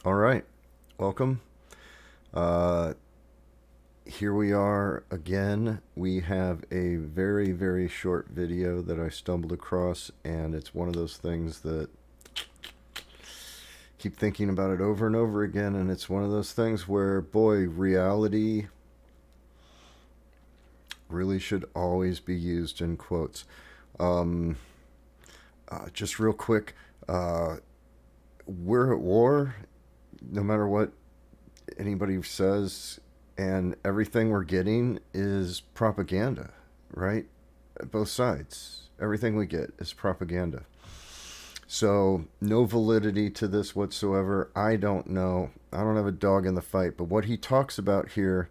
All right, welcome. Uh, Here we are again. We have a very, very short video that I stumbled across, and it's one of those things that keep thinking about it over and over again, and it's one of those things where, boy, reality really should always be used in quotes. Um, just real quick, uh, we're at war, no matter what anybody says, and everything we're getting is propaganda, right? Both sides. Everything we get is propaganda. So, no validity to this whatsoever. I don't know. I don't have a dog in the fight. But what he talks about here,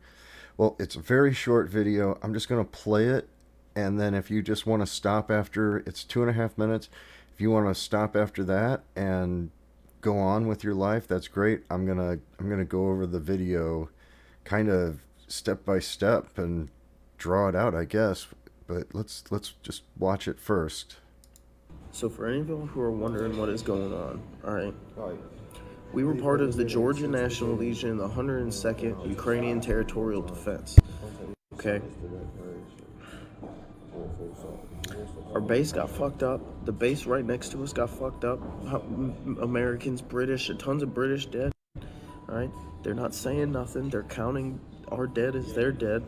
well, it's a very short video. I'm just going to play it. And then if you just want to stop after, it's 2.5 minutes. If you want to stop after that and go on with your life, that's great. I'm gonna go over the video kind of step by step and draw it out, I guess. But let's just watch it first. So for any of you who are wondering what is going on, all right, we were part of the Georgian National Legion, the 102nd Ukrainian Territorial Defense. Okay, our base got fucked up. The base right next to us got fucked up. Americans, British, tons of British dead. All right, they're not saying nothing. They're counting our dead as their dead.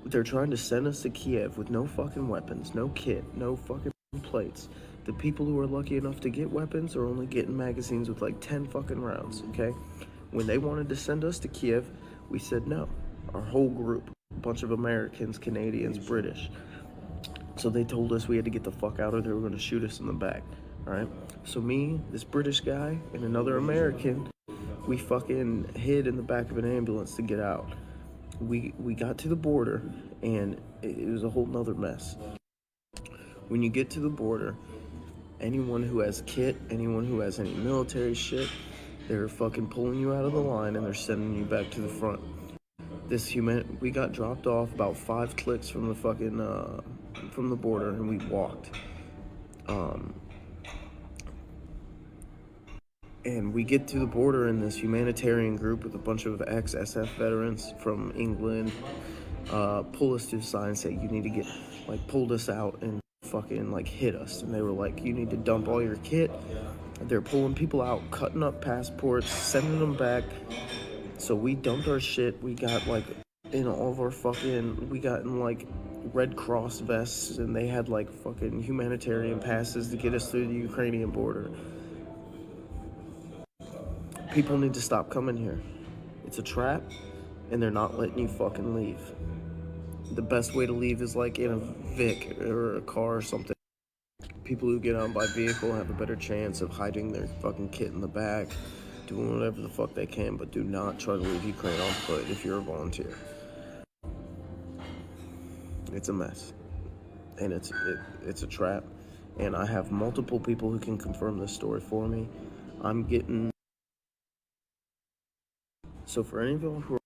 They're trying to send us to Kiev with no fucking weapons, no kit, no fucking plates. The people who are lucky enough to get weapons are only getting magazines with like 10 fucking rounds, okay? When they wanted to send us to Kiev, we said no. Our whole group, a bunch of Americans, Canadians, British. So they told us we had to get the fuck out or they were going to shoot us in the back, all right? So me, this British guy, and another American, we fucking hid in the back of an ambulance to get out. We got to the border and it was a whole nother mess. When you get to the border, anyone who has kit, anyone who has any military shit, they're fucking pulling you out of the line and they're sending you back to the front. We got dropped off about 5 clicks from the fucking from the border and we walked. And we get to the border in this humanitarian group with a bunch of ex-SF veterans from England, pull us to the side and say, you need to get, like, pulled us out and fucking, like, hit us. And they were like, you need to dump all your kit. They're pulling people out, cutting up passports, sending them back. So we dumped our shit. We got, like, in all of our fucking, we got in, like, Red Cross vests, and they had, like, fucking humanitarian passes to get us through the Ukrainian border. People need to stop coming here. It's a trap, and they're not letting you fucking leave. The best way to leave is like in a Vic or a car or something. People who get on by vehicle have a better chance of hiding their fucking kit in the back, doing whatever the fuck they can, but do not try to leave Ukraine on foot if you're a volunteer. It's a mess, and it's a trap. And I have multiple people who can confirm this story for me. I'm getting so for any of you who are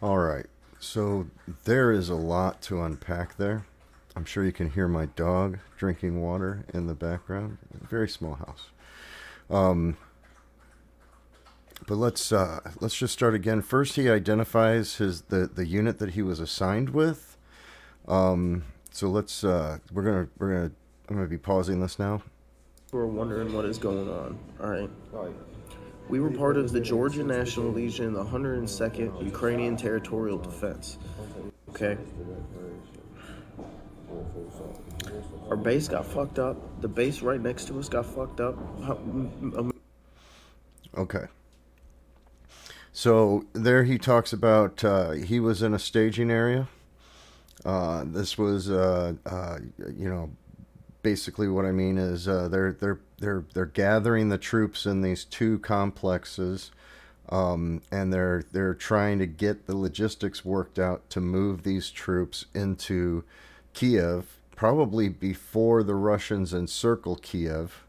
All right. So there is a lot to unpack there. I'm sure you can hear my dog drinking water in the background. A very small house. Um, but let's just start again. First, he identifies the unit that he was assigned with. So let's I'm gonna be pausing this now. who are wondering what is going on, all right. We were part of the Georgian National Legion, the 102nd Ukrainian Territorial Defense. Okay? Our base got fucked up. The base right next to us got fucked up. Okay. So there he talks about he was in a staging area. This was you know, basically what I mean is they're gathering the troops in these two complexes, and they're trying to get the logistics worked out to move these troops into Kiev, probably before the Russians encircle Kiev.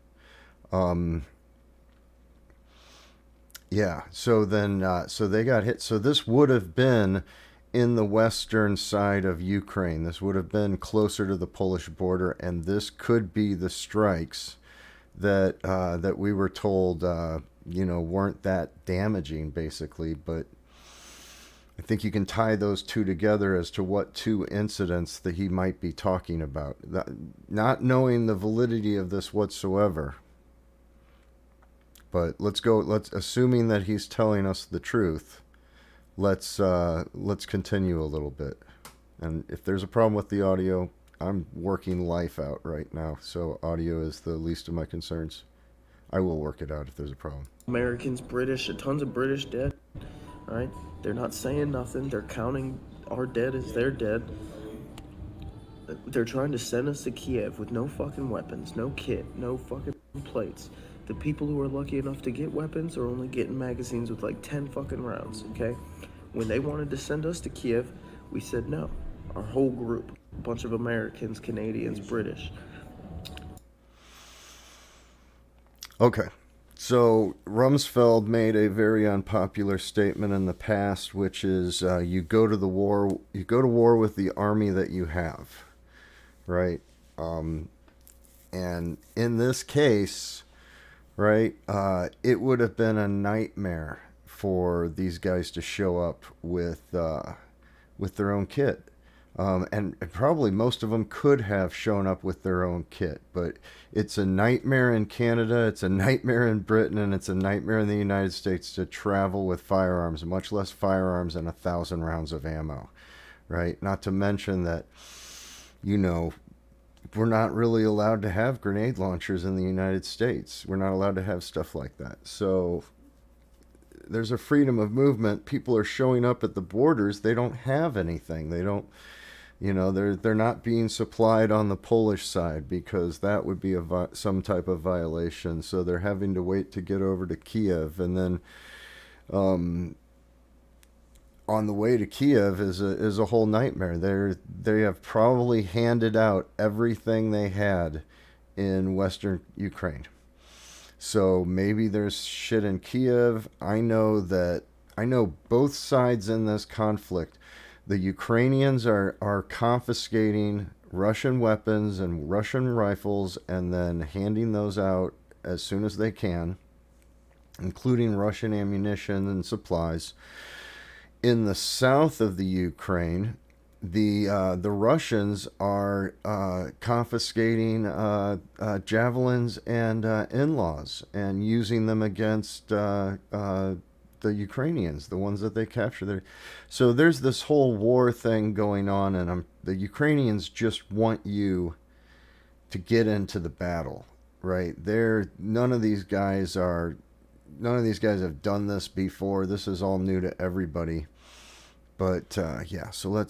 Um, yeah. So then, so they got hit. So this would have been in the western side of Ukraine. This would have been closer to the Polish border, and this could be the strikes that we were told, weren't that damaging, basically. But I think you can tie those two together as to what two incidents that he might be talking about. Not knowing the validity of this whatsoever. But let's assuming that he's telling us the truth. Let's continue a little bit. And if there's a problem with the audio, I'm working life out right now, so audio is the least of my concerns. I will work it out if there's a problem. Americans, British, tons of British dead. All right, they're not saying nothing. They're counting our dead as their dead. They're trying to send us to Kiev with no fucking weapons, no kit, no fucking plates. The people who are lucky enough to get weapons are only getting magazines with like 10 fucking rounds, okay? When they wanted to send us to Kiev, we said no. Our whole group, a bunch of Americans, Canadians, British. Okay. So Rumsfeld made a very unpopular statement in the past, which is you go to war with the army that you have, right? And in this case, right, it would have been a nightmare for these guys to show up with their own kit. And probably most of them could have shown up with their own kit, but it's a nightmare in Canada, it's a nightmare in Britain, and it's a nightmare in the United States to travel with firearms, much less firearms and 1,000 rounds of ammo, right? Not to mention that, we're not really allowed to have grenade launchers in the United States. We're not allowed to have stuff like that. So there's a freedom of movement. People are showing up at the borders. They don't have anything. They don't, they're not being supplied on the Polish side because that would be some type of violation. So they're having to wait to get over to Kiev, and then on the way to Kiev is a whole nightmare. They have probably handed out everything they had in Western Ukraine. So maybe there's shit in Kiev. I know both sides in this conflict. The Ukrainians are confiscating Russian weapons and Russian rifles and then handing those out as soon as they can, including Russian ammunition and supplies. In the south of the Ukraine, the Russians are confiscating javelins and in-laws and using them against the Ukrainians, the ones that they capture there. So there's this whole war thing going on, and the Ukrainians just want you to get into the battle, right? None of these guys have done this before. This is all new to everybody. But yeah, so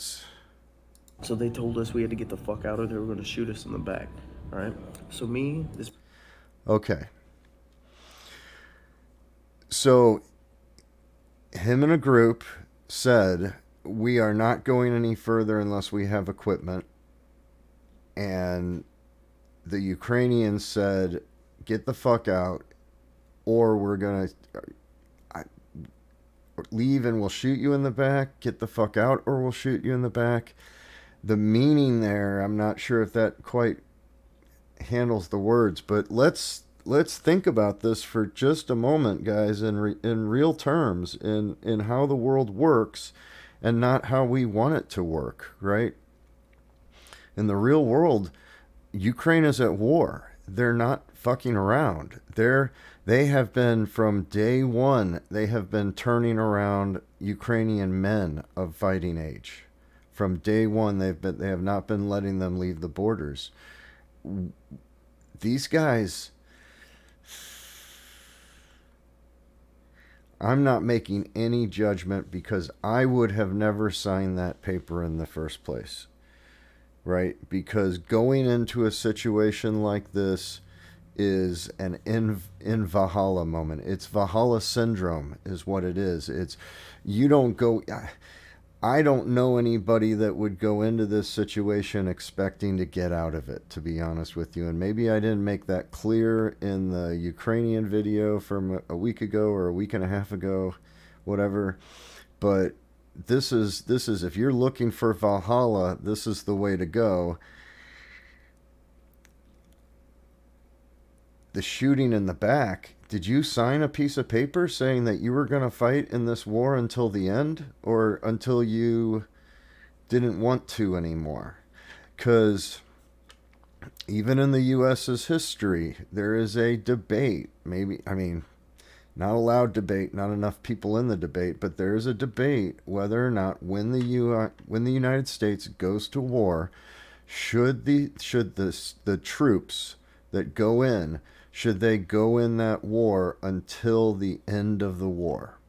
they told us we had to get the fuck out, or they were going to shoot us in the back. All right. So Okay. So him and a group said, we are not going any further unless we have equipment. And the Ukrainians said, get the fuck out, or we're going to leave and we'll shoot you in the back. Get the fuck out, or we'll shoot you in the back. The meaning there, I'm not sure if that quite handles the words, but let's think about this for just a moment, guys, in real terms, in how the world works and not how we want it to work, right? In the real world, Ukraine is at war. They're not fucking around. They have been, from day one, they have been turning around Ukrainian men of fighting age. From day one, they have not been letting them leave the borders. These guys, I'm not making any judgment because I would have never signed that paper in the first place, right? Because going into a situation like this is an in Valhalla moment. It's Valhalla syndrome is what it is. I don't know anybody that would go into this situation expecting to get out of it, to be honest with you. And maybe I didn't make that clear in the Ukrainian video from a week ago or a week and a half ago, whatever. But this is if you're looking for Valhalla, this is the way to go. The shooting in the back, did you sign a piece of paper saying that you were going to fight in this war until the end, or until you didn't want to anymore? Because even in the US's history, there is a debate. Maybe, I mean, not a loud debate, not enough people in the debate, but there is a debate whether or not when the United States goes to war, should the troops that go in, should they go in that war until the end of the war?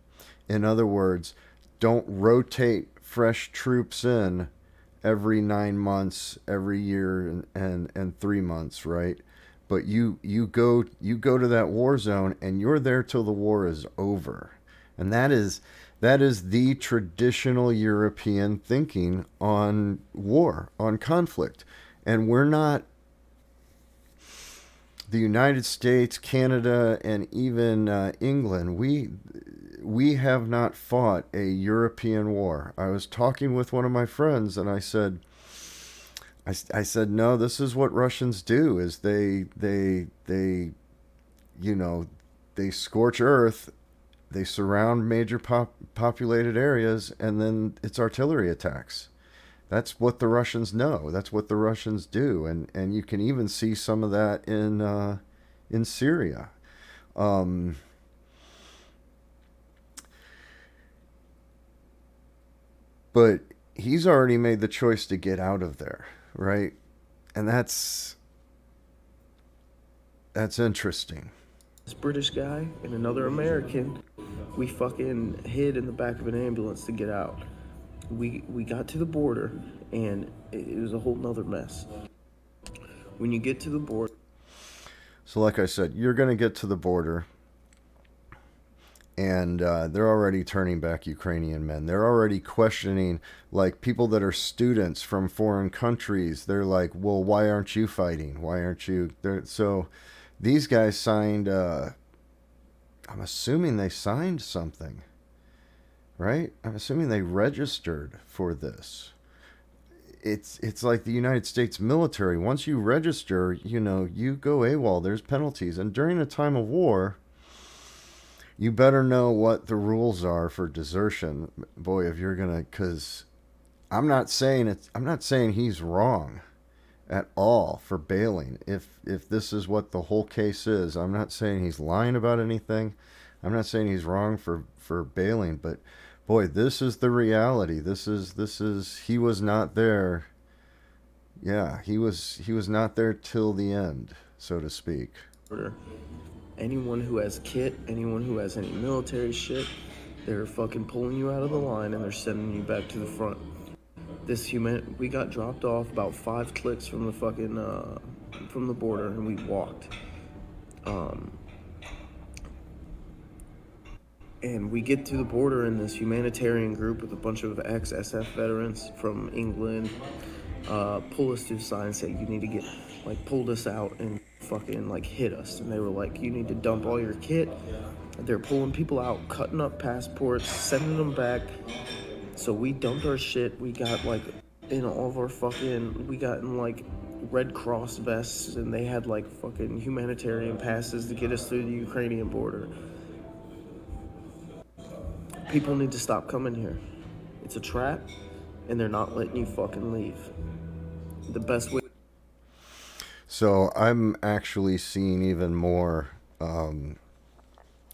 In other words, don't rotate fresh troops in every 9 months, every year, and 3 months, right? But you go to that war zone and you're there till the war is over, and that is the traditional European thinking on war, on conflict, and we're not. The United States, Canada, and even England, we have not fought a European war. I was talking with one of my friends, and I said, no, this is what Russians do: is they you know they scorch earth, they surround major populated areas, and then it's artillery attacks. That's what the Russians know. That's what the Russians do, and you can even see some of that in Syria. Um, but he's already made the choice to get out of there, right? And that's interesting. This British guy and another American, we fucking hid in the back of an ambulance to get out. We got to the border, and it was a whole nother mess. When you get to the border, So, like I said, you're going to get to the border, and they're already turning back Ukrainian men. They're already questioning, like, people that are students from foreign countries. They're like, well, why aren't you fighting? Why aren't you? So these guys signed, I'm assuming they signed something, right? I'm assuming they registered for this. It's like the United States military. Once you register, you go AWOL. There's penalties, and during a time of war, you better know what the rules are for desertion, boy. If you're gonna, because I'm not saying he's wrong at all for bailing. If this is what the whole case is, I'm not saying he's lying about anything. I'm not saying he's wrong for bailing, but boy, this is the reality. This is he was not there. Yeah, he was not there till the end, so to speak. anyone who has kit, anyone who has any military shit, they're fucking pulling you out of the line and they're sending you back to the front. We got dropped off about 5 clicks from the fucking from the border, and we walked. Um, and we get to the border, and this humanitarian group with a bunch of ex-SF veterans from England pull us to the side and say, you need to get, like, pulled us out and fucking, like, hit us. And they were like, you need to dump all your kit. They're pulling people out, cutting up passports, sending them back. So we dumped our shit. We got, like, in all of our fucking, we got in, like, Red Cross vests, and they had, like, fucking humanitarian passes to get us through the Ukrainian border. People need to stop coming here. It's a trap, and they're not letting you fucking leave. The best way. So I'm actually seeing even more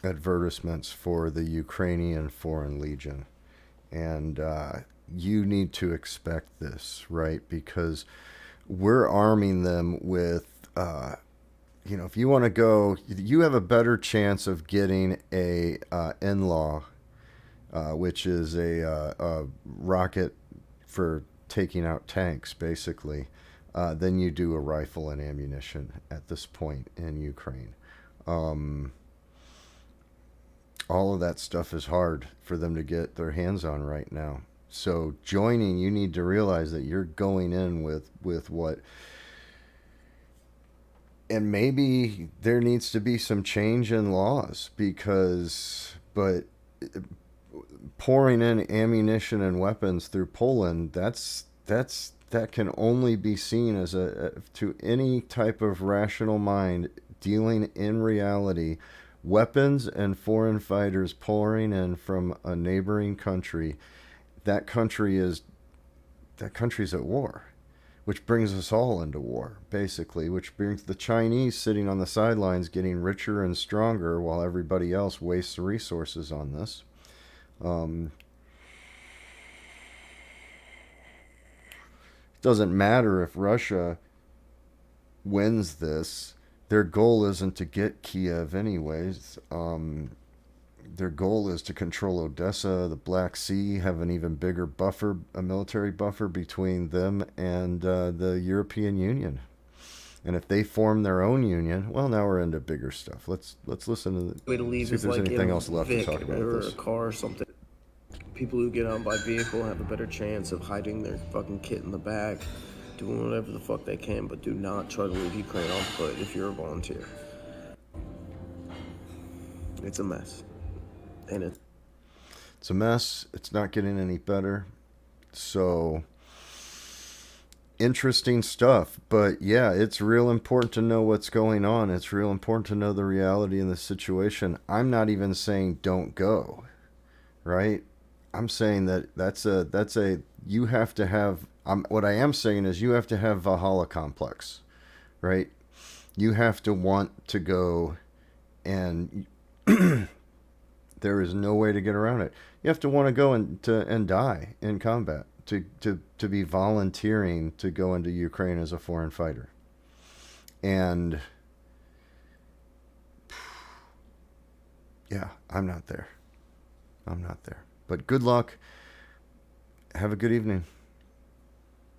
advertisements for the Ukrainian Foreign Legion, and you need to expect this, right? Because we're arming them with, if you want to go, you have a better chance of getting a NLAW, which is a rocket for taking out tanks, basically, than you do a rifle and ammunition at this point in Ukraine. Um, all of that stuff is hard for them to get their hands on right now. So joining, you need to realize that you're going in with what, and maybe there needs to be some change in laws, but pouring in ammunition and weapons through Poland, that can only be seen as to any type of rational mind dealing in reality. Weapons and foreign fighters pouring in from a neighboring country. That country is that country's at war, which brings us all into war, basically, which brings the Chinese sitting on the sidelines getting richer and stronger while everybody else wastes resources on this. Um, it doesn't matter if Russia wins this. Their goal isn't to get Kiev, anyways. Their goal is to control Odessa, the Black Sea, have an even bigger buffer, a military buffer between them and the European Union. And if they form their own union, well, now we're into bigger stuff. Let's listen to Way to leave see if is there's like in anything a else left to Vic talk about or this. a car or something. People who get on by vehicle have a better chance of hiding their fucking kit in the back, doing whatever the fuck they can, but do not try to leave Ukraine on foot if you're a volunteer. It's a mess. And It's a mess. It's not getting any better. So interesting stuff. But yeah, it's real important to know what's going on. It's real important to know the reality in the situation. I'm not even saying don't go, right? I'm saying that's a you have to have. What I am saying is you have to have Valhalla complex, right? You have to want to go, and there is no way to get around it. You have to want to go and die in combat to be volunteering to go into Ukraine as a foreign fighter. And yeah, I'm not there. I'm not there. But good luck. Have a good evening.